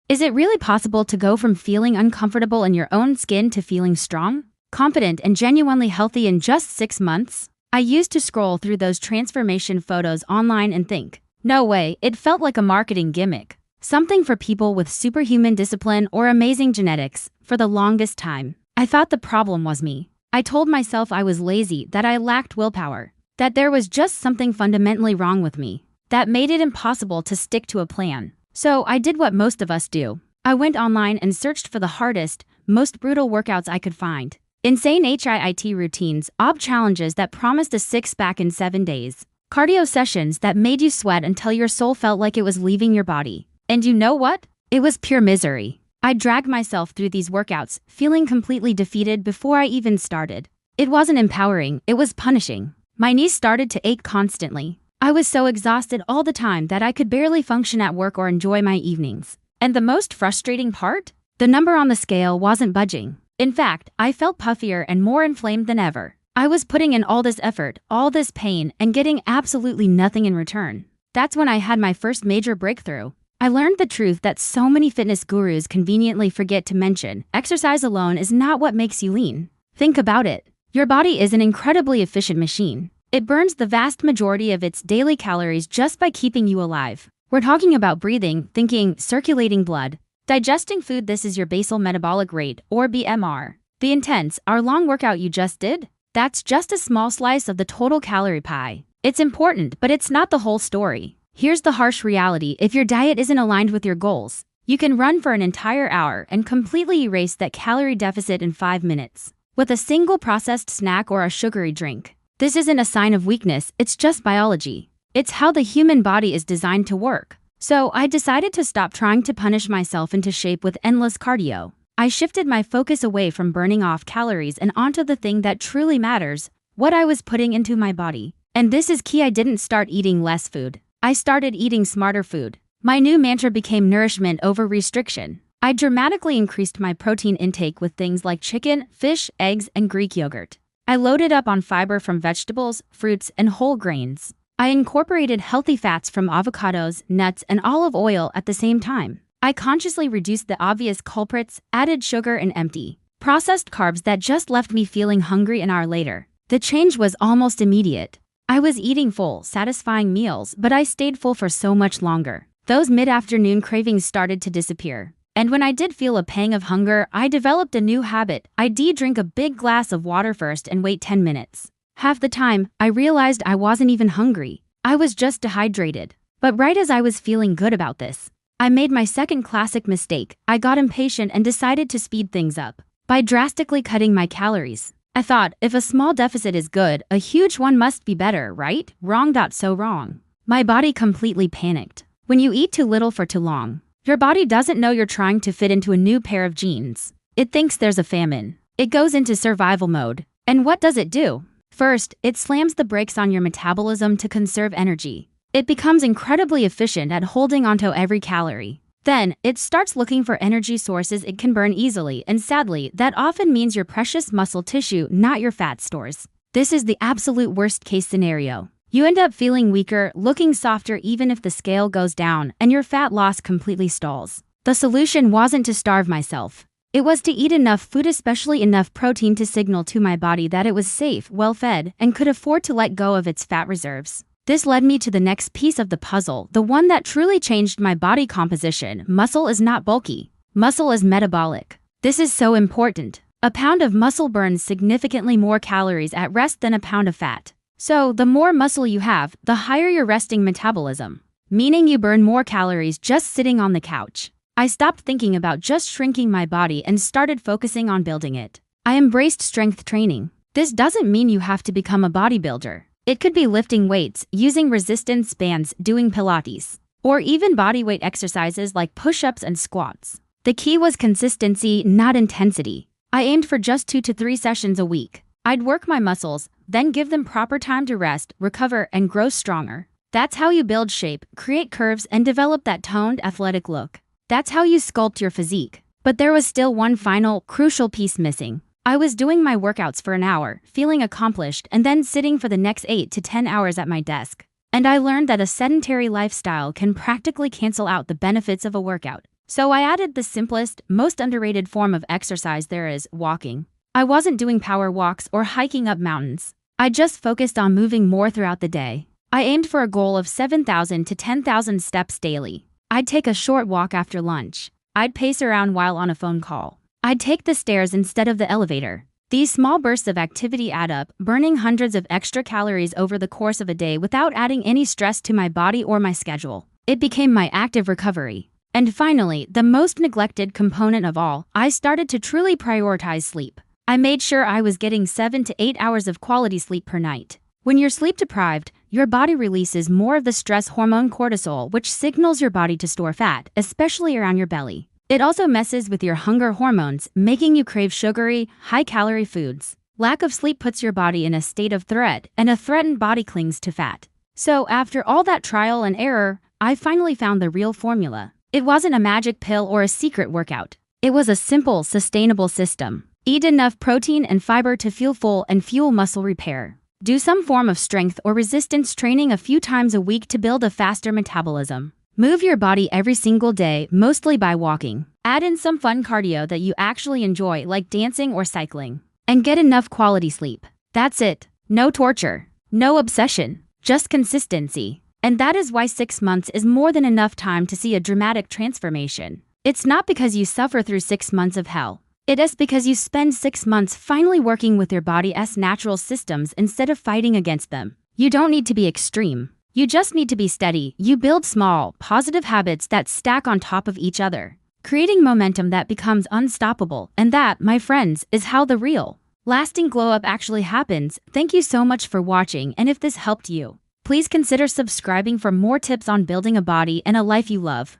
Is it really possible to go from feeling uncomfortable in your own skin to feeling strong, confident, and genuinely healthy in just 6 months? I used to scroll through those transformation photos online and think, no way, it felt like a marketing gimmick. Something for people with superhuman discipline or amazing genetics. For the longest time, I thought the problem was me. I told myself I was lazy, that I lacked willpower, that there was just something fundamentally wrong with me that made it impossible to stick to a plan. So I did what most of us do. I went online and searched for the hardest, most brutal workouts I could find. Insane HIIT routines, challenges that promised a six-pack in 7 days, cardio sessions that made you sweat until your soul felt like it was leaving your body. And you know what? It was pure misery. I dragged myself through these workouts, feeling completely defeated before I even started. It wasn't empowering, it was punishing. My knees started to ache constantly. I was so exhausted all the time that I could barely function at work or enjoy my evenings. And the most frustrating part? The number on the scale wasn't budging. In fact, I felt puffier and more inflamed than ever. I was putting in all this effort, all this pain, and getting absolutely nothing in return. That's when I had my first major breakthrough. I learned the truth that so many fitness gurus conveniently forget to mention. Exercise alone is not what makes you lean. Think about it. Your body is an incredibly efficient machine. It burns the vast majority of its daily calories just by keeping you alive. We're talking about breathing, thinking, circulating blood, digesting food. This is your basal metabolic rate, or BMR. The intense, hour-long workout you just did? That's just a small slice of the total calorie pie. It's important, but it's not the whole story. Here's the harsh reality: if your diet isn't aligned with your goals, you can run for an entire hour and completely erase that calorie deficit in 5 minutes with a single processed snack or a sugary drink. This isn't a sign of weakness, it's just biology. It's how the human body is designed to work. So I decided to stop trying to punish myself into shape with endless cardio. I shifted my focus away from burning off calories and onto the thing that truly matters: what I was putting into my body. And this is key: I didn't start eating less food. I started eating smarter food. My new mantra became nourishment over restriction. I dramatically increased my protein intake with things like chicken, fish, eggs, and Greek yogurt. I loaded up on fiber from vegetables, fruits, and whole grains. I incorporated healthy fats from avocados, nuts, and olive oil at the same time. I consciously reduced the obvious culprits, added sugar and empty, processed carbs that just left me feeling hungry an hour later. The change was almost immediate. I was eating full, satisfying meals, but I stayed full for so much longer. Those mid-afternoon cravings started to disappear. And when I did feel a pang of hunger, I developed a new habit. I'd drink a big glass of water first and wait 10 minutes. Half the time, I realized I wasn't even hungry. I was just dehydrated. But right as I was feeling good about this, I made my second classic mistake. I got impatient and decided to speed things up by drastically cutting my calories. I thought, if a small deficit is good, a huge one must be better, right? Wrong. So wrong. My body completely panicked. When you eat too little for too long, your body doesn't know you're trying to fit into a new pair of jeans. It thinks there's a famine. It goes into survival mode. And what does it do? First, it slams the brakes on your metabolism to conserve energy. It becomes incredibly efficient at holding onto every calorie. Then, it starts looking for energy sources it can burn easily, and sadly, that often means your precious muscle tissue, not your fat stores. This is the absolute worst-case scenario. You end up feeling weaker, looking softer even if the scale goes down, and your fat loss completely stalls. The solution wasn't to starve myself. It was to eat enough food, especially enough protein, to signal to my body that it was safe, well-fed, and could afford to let go of its fat reserves. This led me to the next piece of the puzzle, the one that truly changed my body composition. Muscle is not bulky. Muscle is metabolic. This is so important. A pound of muscle burns significantly more calories at rest than a pound of fat. So, the more muscle you have, the higher your resting metabolism, meaning you burn more calories just sitting on the couch. I stopped thinking about just shrinking my body and started focusing on building it. I embraced strength training. This doesn't mean you have to become a bodybuilder. It could be lifting weights, using resistance bands, doing Pilates, or even bodyweight exercises like push-ups and squats. The key was consistency, not intensity. I aimed for just 2 to 3 sessions a week. I'd work my muscles, then give them proper time to rest, recover, and grow stronger. That's how you build shape, create curves, and develop that toned, athletic look. That's how you sculpt your physique. But there was still one final, crucial piece missing. I was doing my workouts for an hour, feeling accomplished, and then sitting for the next 8 to 10 hours at my desk. And I learned that a sedentary lifestyle can practically cancel out the benefits of a workout. So I added the simplest, most underrated form of exercise there is, walking. I wasn't doing power walks or hiking up mountains. I just focused on moving more throughout the day. I aimed for a goal of 7,000 to 10,000 steps daily. I'd take a short walk after lunch. I'd pace around while on a phone call. I'd take the stairs instead of the elevator. These small bursts of activity add up, burning hundreds of extra calories over the course of a day without adding any stress to my body or my schedule. It became my active recovery. And finally, the most neglected component of all, I started to truly prioritize sleep. I made sure I was getting 7 to 8 hours of quality sleep per night. When you're sleep deprived, your body releases more of the stress hormone cortisol, which signals your body to store fat, especially around your belly. It also messes with your hunger hormones, making you crave sugary, high-calorie foods. Lack of sleep puts your body in a state of threat, and a threatened body clings to fat. So after all that trial and error, I finally found the real formula. It wasn't a magic pill or a secret workout. It was a simple, sustainable system. Eat enough protein and fiber to feel full and fuel muscle repair. Do some form of strength or resistance training a few times a week to build a faster metabolism. Move your body every single day, mostly by walking. Add in some fun cardio that you actually enjoy, like dancing or cycling. And get enough quality sleep. That's it. No torture. No obsession. Just consistency. And that is why 6 months is more than enough time to see a dramatic transformation. It's not because you suffer through 6 months of hell. It is because you spend 6 months finally working with your body's natural systems instead of fighting against them. You don't need to be extreme. You just need to be steady. You build small, positive habits that stack on top of each other, creating momentum that becomes unstoppable. And that, my friends, is how the real, lasting glow-up actually happens. Thank you so much for watching, and if this helped you, please consider subscribing for more tips on building a body and a life you love.